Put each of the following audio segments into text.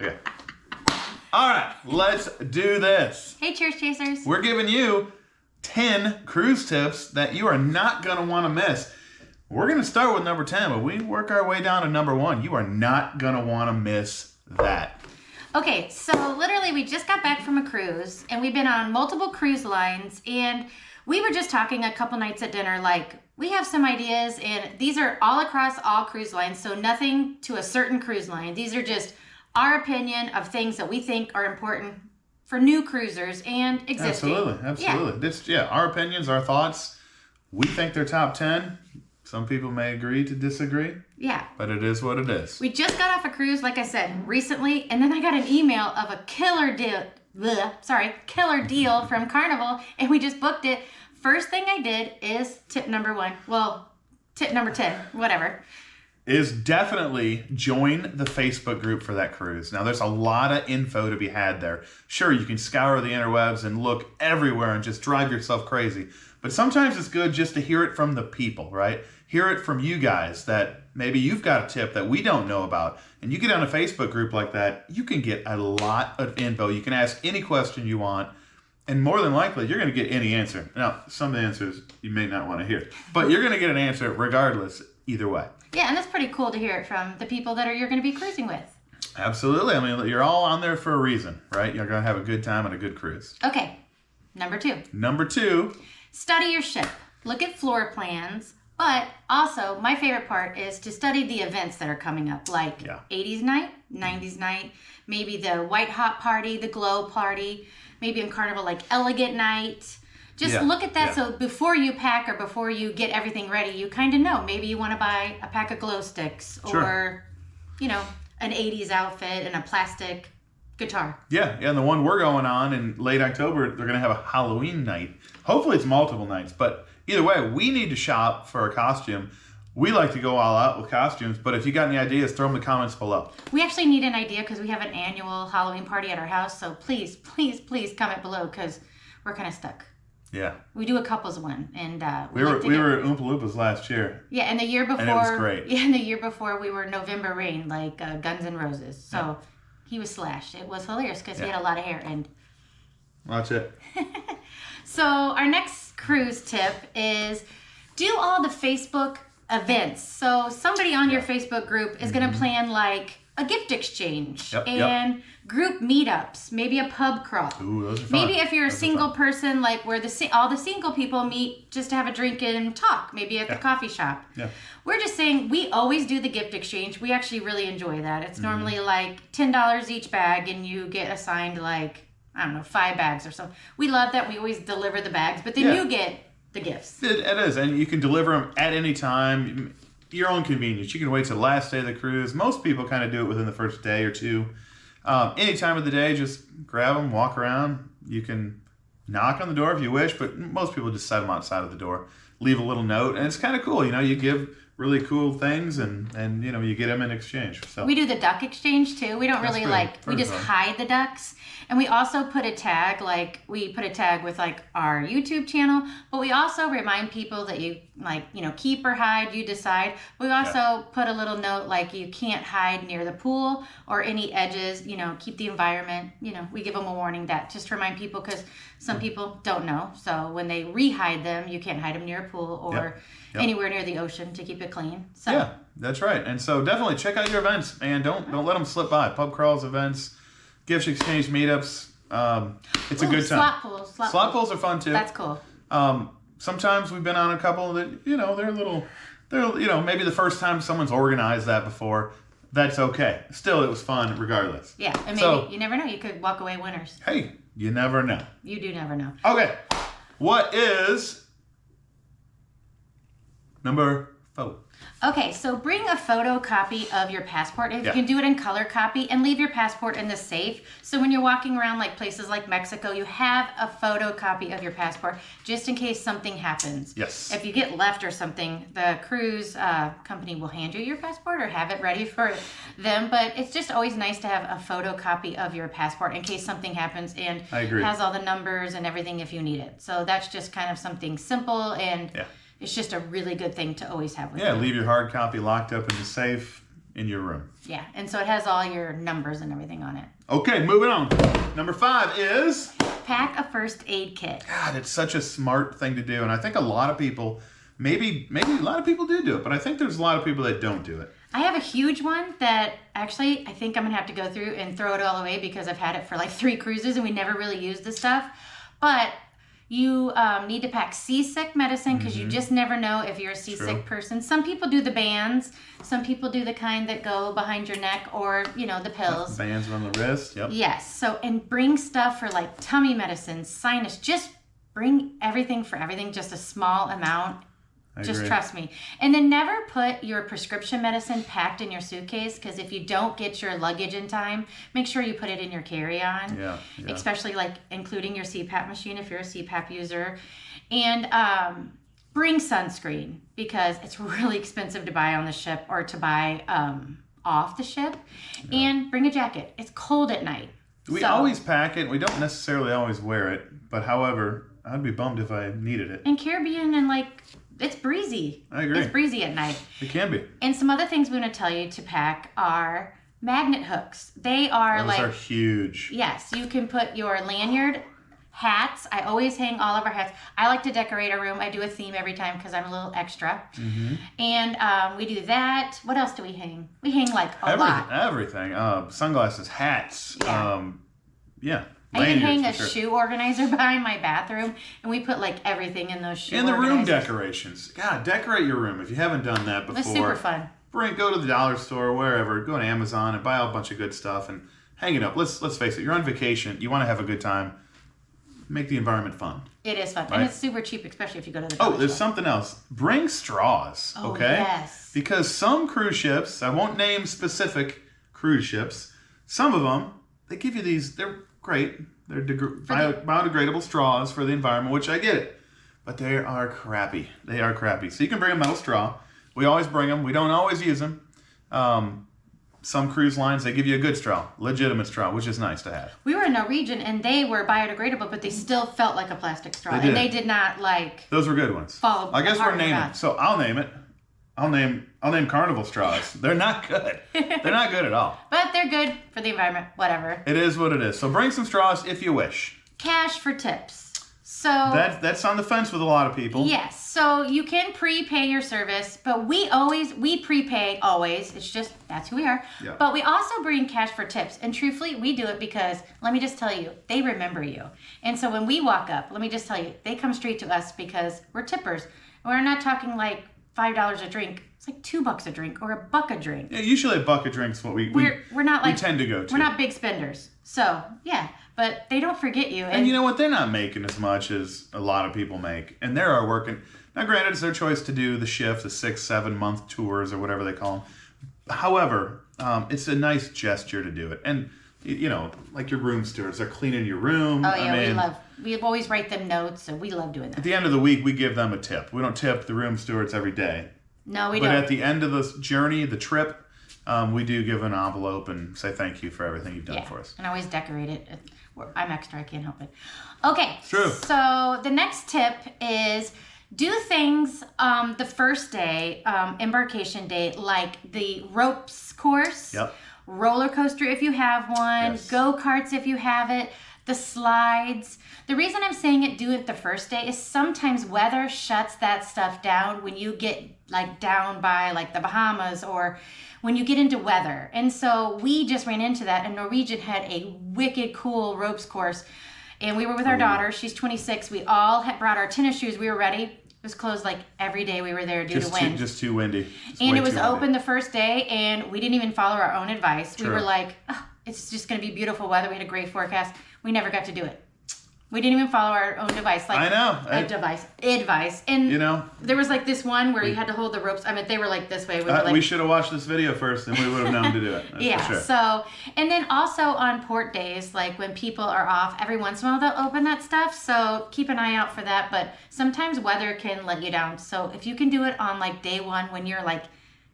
Okay. All right, let's do this. Hey, Cheers Chasers. We're giving you 10 cruise tips that you are not going to want to miss. We're going to start with number 10, but we work our way down to number 1. You are not going to want to miss that. Okay, so literally we just got back from a cruise, and we've been on multiple cruise lines, and we were just talking a couple nights at dinner, like, we have some ideas, and these are all across all cruise lines, so nothing to a certain cruise line. These are just our opinion of things that we think are important for new cruisers and existing. Absolutely. Our opinions, our thoughts. We think they're top 10. Some people may agree to disagree. Yeah. But it is what it is. We just got off a cruise, like I said, recently, and then I got an email of a killer deal from Carnival, and we just booked it. First thing I did is tip number 1. Well, tip number 10, whatever. Is definitely join the Facebook group for that cruise. Now, there's a lot of info to be had there. Sure, you can scour the interwebs and look everywhere and just drive yourself crazy. But sometimes it's good just to hear it from the people, right? Hear it from you guys that maybe you've got a tip that we don't know about. And you get on a Facebook group like that, you can get a lot of info. You can ask any question you want. And more than likely, you're going to get any answer. Now, some answers you may not want to hear. But you're going to get an answer regardless, either way. Yeah, and that's pretty cool to hear it from the people that you're going to be cruising with. Absolutely. I mean, you're all on there for a reason, right? You're going to have a good time on a good cruise. Okay, number 2. Number 2. Study your ship. Look at floor plans. But also, my favorite part is to study the events that are coming up, like 80s night, 90s night, maybe the White Hot Party, the Glow Party, maybe in Carnival, like Elegant Night. Just look at that so before you pack or before you get everything ready, you kind of know. Maybe you want to buy a pack of glow sticks or, an 80s outfit and a plastic guitar. Yeah, and the one we're going on in late October, they're going to have a Halloween night. Hopefully it's multiple nights, but either way, we need to shop for a costume. We like to go all out with costumes, but if you got any ideas, throw them in the comments below. We actually need an idea because we have an annual Halloween party at our house, so please, please, please comment below because we're kind of stuck. Yeah. We do a couples one, and we were at Oompa Loompas last year. Yeah, and the year before, and it was great. Yeah, and the year before we were November Rain, like Guns N' Roses. So he was Slash. It was hilarious because he had a lot of hair. And watch it. So our next cruise tip is do all the Facebook events. So somebody on your Facebook group is going to plan like a gift exchange and group meetups, maybe a pub crawl. Ooh, those are fun. Maybe if you're a single person, like where all the single people meet just to have a drink and talk, maybe at the coffee shop. Yeah. We're just saying we always do the gift exchange. We actually really enjoy that. It's normally like $10 each bag and you get assigned like, I don't know, 5 bags or so. We love that. We always deliver the bags, but then you get the gifts. It is, and you can deliver them at any time. Your own convenience. You can wait till the last day of the cruise. Most people kind of do it within the first day or two. Any time of the day, just grab them, walk around. You can knock on the door if you wish, but most people just set them outside of the door. Leave a little note, and it's kind of cool. You give really cool things, and you get them in exchange. So we do the duck exchange too. We don't really we just hide the ducks. And we also put a tag, with like our YouTube channel, but we also remind people that you keep or hide, you decide. We also put a little note like you can't hide near the pool or any edges, keep the environment, we give them a warning that just to remind people because some people don't know. So when they re-hide them, you can't hide them near a pool or anywhere near the ocean to keep it clean. So yeah, that's right. And so definitely check out your events and don't let them slip by. Pub crawls, events, gift exchange meetups. It's a good time. Slot pools are fun too. That's cool. Sometimes we've been on a couple that, they're maybe the first time someone's organized that before. That's okay. Still, it was fun regardless. Yeah, and maybe you never know. You could walk away winners. Hey, you never know. You do never know. Okay. What is number 4? Okay, so bring a photocopy of your passport. If you can do it in color copy, and leave your passport in the safe. So when you're walking around like places like Mexico, you have a photocopy of your passport just in case something happens. Yes. If you get left or something, the cruise company will hand you your passport or have it ready for them. But it's just always nice to have a photocopy of your passport in case something happens and has all the numbers and everything if you need it. So that's just kind of something simple and it's just a really good thing to always have with you. Yeah, leave your hard copy locked up in the safe. in your room. Yeah, and so it has all your numbers and everything on it. Okay, moving on. Number 5 is... pack a first aid kit. God, it's such a smart thing to do. And I think a lot of people, maybe a lot of people do it, but I think there's a lot of people that don't do it. I have a huge one that actually I think I'm going to have to go through and throw it all away because I've had it for like 3 cruises and we never really used this stuff. But you need to pack seasick medicine because you just never know if you're a seasick person. Some people do the bands. Some people do the kind that go behind your neck or, the pills. Bands on the wrist, yep. Yes. So, and bring stuff for like tummy medicine, sinus. Just bring everything for everything, just a small amount. Just trust me. And then never put your prescription medicine packed in your suitcase because if you don't get your luggage in time, make sure you put it in your carry-on. Yeah. Especially like including your CPAP machine if you're a CPAP user. And bring sunscreen because it's really expensive to buy on the ship or to buy off the ship. Yeah. And bring a jacket. It's cold at night. We always pack it. We don't necessarily always wear it. But however, I'd be bummed if I needed it. In Caribbean and it's breezy. I agree. It's breezy at night. It can be. And some other things we want to tell you to pack are magnet hooks. They are Those are huge. Yes, you can put your lanyard, hats. I always hang all of our hats. I like to decorate our room. I do a theme every time because I'm a little extra. Mm-hmm. And we do that. What else do we hang? We hang a lot. Everything. Sunglasses, hats. Yeah. I can hang a shoe organizer behind my bathroom, and we put everything in those shoe organizers. And the room organizers. decorations. God, decorate your room if you haven't done that before. It's super fun. Go to the dollar store or wherever. Go to Amazon and buy a bunch of good stuff and hang it up. Let's face it. You're on vacation. You want to have a good time. Make the environment fun. It is fun, right? And it's super cheap, especially if you go to the dollar store. There's something else. Bring straws. Oh, okay? Yes. Because some cruise ships, I won't name specific cruise ships. Some of them, they give you these. They're great. They're biodegradable straws for the environment, which I get it. But they are crappy. They are crappy. So you can bring a metal straw. We always bring them. We don't always use them. Some cruise lines, they give you a good straw, legitimate straw, which is nice to have. We were in Norwegian, and they were biodegradable, but they still felt like a plastic straw. They did. And they did not Those were good ones. I guess we're naming. So I'll name it. I'll name Carnival straws. They're not good. They're not good at all. But they're good for the environment. Whatever. It is what it is. So bring some straws if you wish. Cash for tips. So that's on the fence with a lot of people. Yes. So you can prepay your service, but we prepay always. It's just that's who we are. Yeah. But we also bring cash for tips. And truthfully, we do it because let me just tell you, they remember you. And so when we walk up, let me just tell you, they come straight to us because we're tippers. We're not talking $5 a drink. It's $2 a drink or $1 a drink. Yeah, usually $1 a drink's what we're not we tend to go to. We're not big spenders. So yeah, but they don't forget you. And you know what? They're not making as much as a lot of people make, and they are working. Now, granted, it's their choice to do the shift, the 6-7 month tours or whatever they call them. However, it's a nice gesture to do it, and like your room stewards, they're cleaning your room. Oh yeah, we always write them notes, so we love doing that. At the end of the week, we give them a tip. We don't tip the room stewards every day. No, we don't. But at the end of the journey, the trip, we do give an envelope and say thank you for everything you've done for us. And I always decorate it. I'm extra. I can't help it. Okay. It's true. So the next tip is do things the first day, embarkation day, like the ropes course, roller coaster if you have one, go-karts if you have it, the slides. The reason I'm saying do it the first day is sometimes weather shuts that stuff down when you get down by the Bahamas or when you get into weather. And so we just ran into that, and Norwegian had a wicked cool ropes course. And we were with our daughter. She's 26. We all had brought our tennis shoes. We were ready. It was closed every day we were there due to wind. Just too windy. And it was open the first day, and we didn't even follow our own advice. True. We were it's just going to be beautiful weather. We had a great forecast. We never got to do it. We didn't even follow our own device. I know. Advice. And there was this one where you had to hold the ropes. I mean, they were this way. We should have watched this video first, and we would have known to do it. That's for sure. So, and then also on port days, when people are off, every once in a while they'll open that stuff. So keep an eye out for that. But sometimes weather can let you down. So if you can do it on day one when you're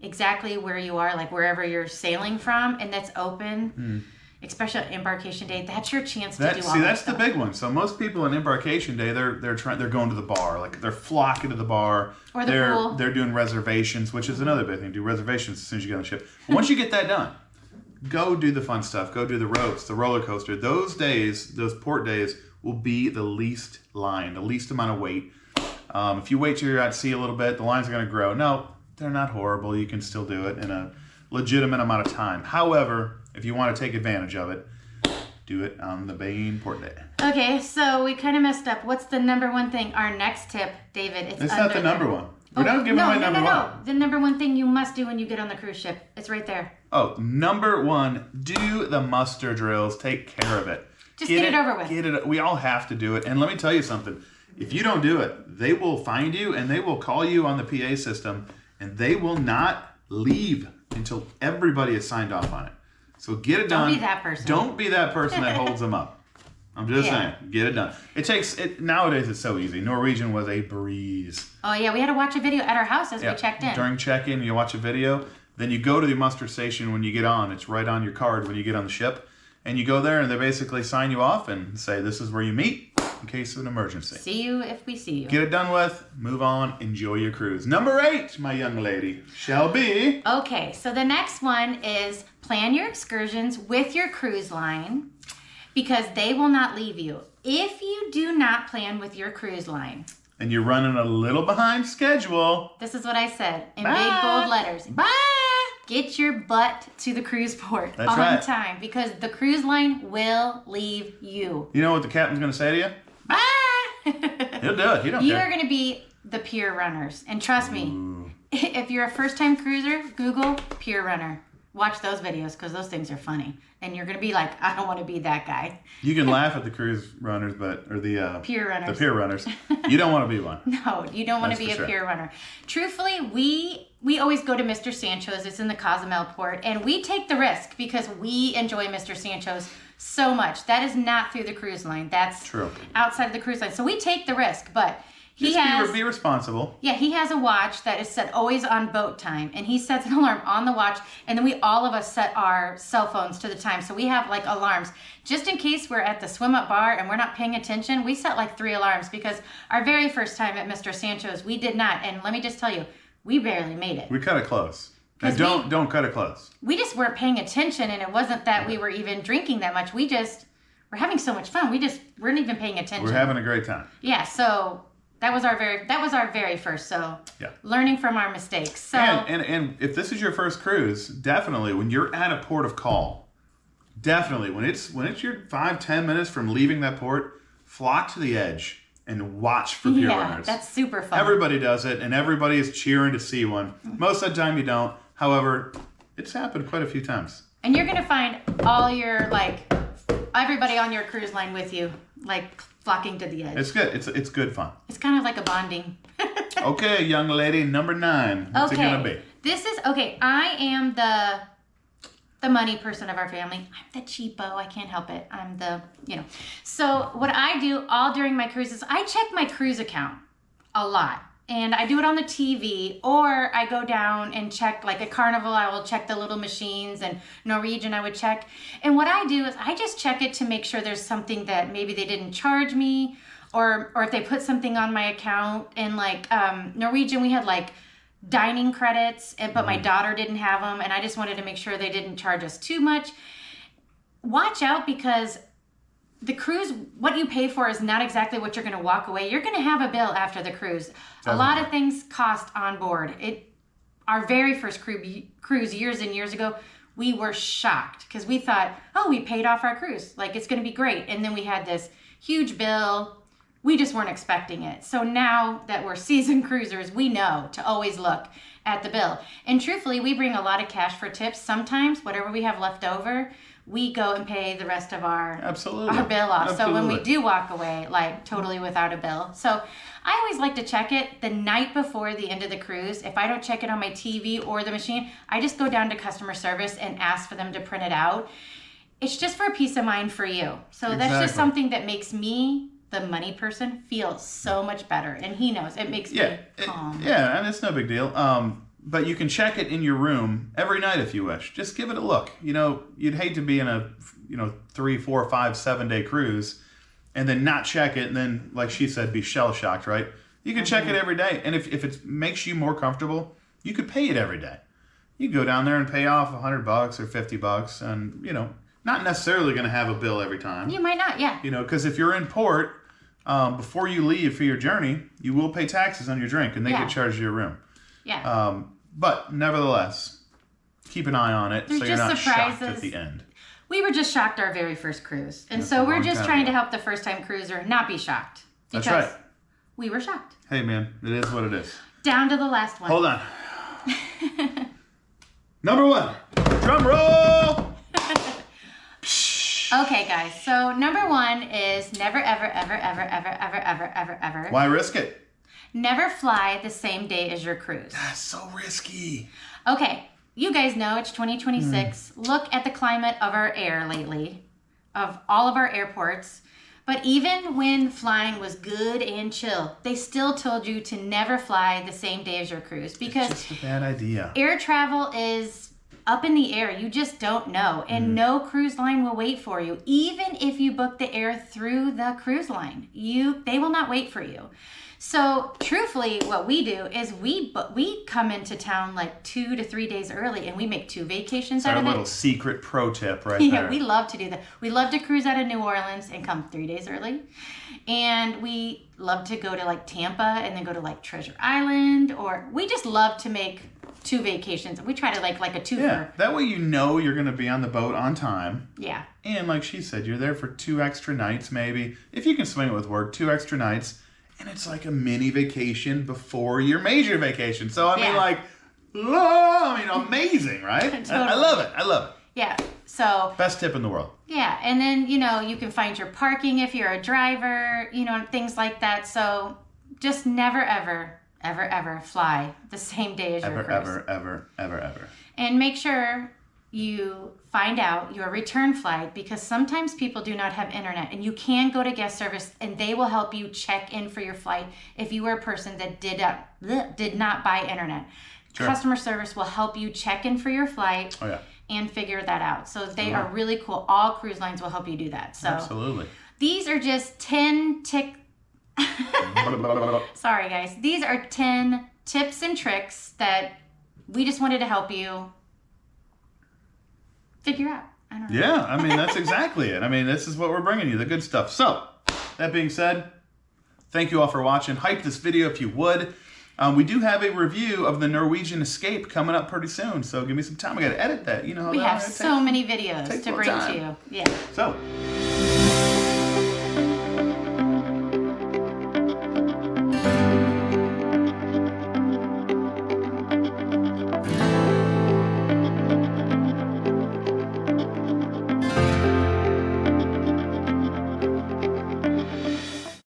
exactly where you are, wherever you're sailing from, and that's open. especially embarkation day, that's your chance to do all that that's stuff. the big one. So most people on embarkation day, they're going to the bar, like they're flocking to the bar, or the pool. They're doing reservations, which is another big thing. Do reservations as soon as you get on the ship. Once you get that done, go do the fun stuff. Go do the ropes, the roller coaster. Those days, those port days, will be the least line, the least amount of wait. If you wait till you're at sea a little bit, the lines are going to grow. No, they're not horrible. You can still do it in a legitimate amount of time. However, if you want to take advantage of it, do it on the main port day. Okay, so we kind of messed up. What's the number one thing? Our next tip, David, it's not the number one. We're not giving away number one. No. The number one thing you must do when you get on the cruise ship. It's right there. Oh, number one, do the muster drills. Take care of it. Just get it over with. We all have to do it. And let me tell you something. If you don't do it, they will find you and they will call you on the PA system and they will not leave until everybody is signed off on it. So get it done. Don't be that person. Don't be that person that holds them up. I'm just saying, get it done. Nowadays it's so easy. Norwegian was a breeze. Oh yeah, we had to watch a video at our house as we checked in. During check-in, you watch a video, then you go to the muster station when you get on. It's right on your card when you get on the ship. And you go there and they basically sign you off and say this is where you meet in case of an emergency. See you if we see you. Get it done with, move on, enjoy your cruise. Number 8, my young lady, shall be... Okay, so the next one is plan your excursions with your cruise line because they will not leave you. If you do not plan with your cruise line... And you're running a little behind schedule... This is what I said in big bold letters. Bye! Get your butt to the cruise port on time because the cruise line will leave you. You know what the captain's going to say to you? Bye! He'll do it. He don't care. You are going to be the pier runners. And trust me, if you're a first-time cruiser, Google pier runner. Watch those videos because those things are funny. And you're going to be like, I don't want to be that guy. You can laugh at the cruise runners, or the pier runners. The pier runners. You don't want to be one. No, you don't want to be a pier runner. Truthfully, we always go to Mr. Sancho's. It's in the Cozumel port. And we take the risk because we enjoy Mr. Sancho's so much. That is not through the cruise line. That's true. Outside of the cruise line. So we take the risk, but... Be responsible. Yeah, he has a watch that is set always on boat time, and he sets an alarm on the watch, and then all of us set our cell phones to the time. So we have like alarms. Just in case we're at the swim up bar and we're not paying attention, we set like 3 alarms because our very first time at Mr. Sancho's, we did not. And let me just tell you, we barely made it. We cut it close. And don't cut it close. We just weren't paying attention, and it wasn't that we were even drinking that much. We're having so much fun. We weren't even paying attention. We're having a great time. Yeah, so... That was our very first. So learning from our mistakes. So and if this is your first cruise, definitely when you're at a port of call, definitely when it's your 5-10 minutes from leaving that port, flock to the edge and watch for pier runners. That's super fun. Everybody does it, and everybody is cheering to see one. Most of the time you don't. However, it's happened quite a few times. And you're gonna find all your everybody on your cruise line with you, flocking to the edge. It's good. It's good fun. It's kind of like a bonding. Okay, young lady, number 9. What's it gonna be? I am the money person of our family. I'm the cheapo. I can't help it. I'm the So what I do all during my cruises, I check my cruise account a lot. And I do it on the TV, or I go down and check, like at Carnival, I will check the little machines, and Norwegian I would check. And what I do is I just check it to make sure there's something that maybe they didn't charge me, or if they put something on my account. And Norwegian, we had dining credits, but my daughter didn't have them, and I just wanted to make sure they didn't charge us too much. Watch out, because the cruise, what you pay for is not exactly what you're going to walk away. You're going to have a bill after the cruise. Definitely. A lot of things cost on board. Our very first cruise years and years ago, we were shocked because we thought, we paid off our cruise. It's going to be great. And then we had this huge bill. We just weren't expecting it. So now that we're seasoned cruisers, we know to always look at the bill. And truthfully, we bring a lot of cash for tips. Sometimes, whatever we have left over, we go and pay the rest of our bill off. So when we do walk away, totally without a bill. So I always like to check it the night before the end of the cruise. If I don't check it on my TV or the machine, I just go down to customer service and ask for them to print it out. It's just for peace of mind for you. So that's just something that makes me, the money person, feel so much better. And he knows. It makes me calm. And it's no big deal. but you can check it in your room every night if you wish. Just give it a look. You'd hate to be in a 3, 4, 5, 7-day cruise and then not check it and then, like she said, be shell shocked, right? You can check it every day. And if it makes you more comfortable, you could pay it every day. You go down there and pay off $100 or $50 and, not necessarily going to have a bill every time. You might not, yeah. Because if you're in port, before you leave for your journey, you will pay taxes on your drink and they get charged your room. Yeah. But nevertheless, keep an eye on it so you're not shocked at the end. We were just shocked our very first cruise. And so we're just trying to help the first-time cruiser not be shocked. That's right. We were shocked. Hey, man, it is what it is. Down to the last one. Hold on. Number 1. Drum roll! Okay, guys. So number 1 is never, ever, ever, ever, ever, ever, ever, ever, ever. Why risk it? Never fly the same day as your cruise. That's so risky. Okay, you guys know it's 2026. Look at the climate of our air lately, of all of our airports. But even when flying was good and chill, they still told you to never fly the same day as your cruise because it's just a bad idea. Air travel is up in the air. You just don't know. And no cruise line will wait for you. Even if you book the air through the cruise line, they will not wait for you. So truthfully, what we do is we come into town like 2 to 3 days early and we make 2 vacations out of it. Our little secret pro tip right there. Yeah, we love to do that. We love to cruise out of New Orleans and come 3 days early. And we love to go to like Tampa and then go to like Treasure Island, or we just love to make 2 vacations. We try to like a twofer. Yeah, that way you're going to be on the boat on time. Yeah. And like she said, you're there for 2 extra nights maybe. If you can swing it with work, 2 extra nights. And it's like a mini vacation before your major vacation. So, amazing, right? Totally. I love it. I love it. Yeah. So. Best tip in the world. Yeah. And then, you can find your parking if you're a driver, things like that. So just never, ever, ever, ever fly the same day as your cruise. Ever. And make sure you find out your return flight, because sometimes people do not have internet, and you can go to guest service and they will help you check in for your flight if you were a person that did not buy internet. Sure. Customer service will help you check in for your flight and figure that out. So they are really cool. All cruise lines will help you do that. So absolutely. These are just 10 Sorry guys. These are 10 tips and tricks that we just wanted to help you figure out. I don't know. Yeah, that's exactly it. This is what we're bringing you, the good stuff. So, that being said, thank you all for watching. Hype this video if you would. We do have a review of the Norwegian Escape coming up pretty soon, so give me some time. I got to edit that. You know how we have so many videos to bring to you. Yeah. So.